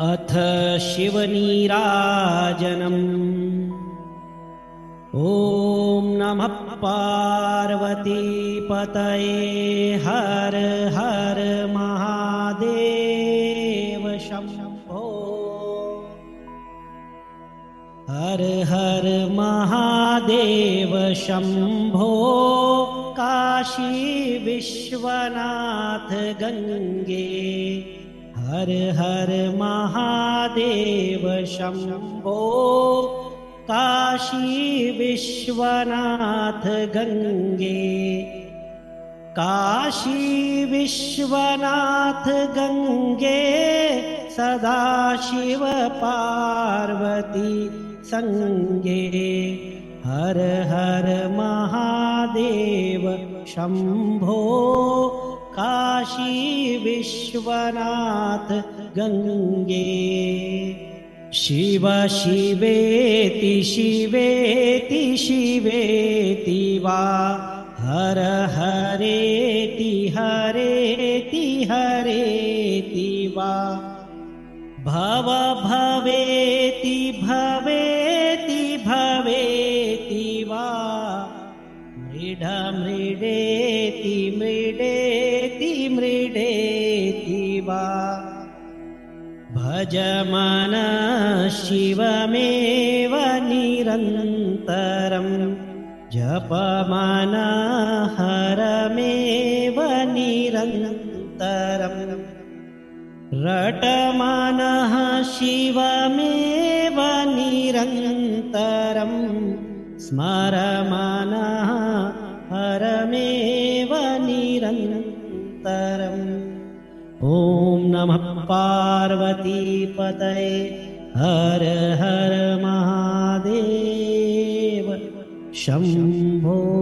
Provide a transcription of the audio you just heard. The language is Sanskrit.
अथ शिवनीराजनम्। ॐ नमः पार्वतीपतये। हर हर महादेव शम्भो। हर हर महादेव शम्भो। काशी विश्वनाथ गंगे। हर हर महादेव शम्भो। काशी विश्वनाथ गंगे। काशी विश्वनाथ गंगे। सदाशिव पार्वती संगे। हर हर महादेव शम्भो। काशी विश्वनाथ गंगे। शिव शिवेति शिवेति शिवेति वा। हर हरेति हरेति हरेति वा। भव भवेति भवेति भवेति वा। मृड मृडेति मृडेति मृडेति वा। भजमन शिवमेव निरन्तरं। जपमन हरमेव निरन्तरं। रटमनः शिवमेव निरन्तरं। स्मरमनः हरमेव निरन्तरम्। ॐ नमः पार्वतीपतये। हर हर महादेव शम्भो।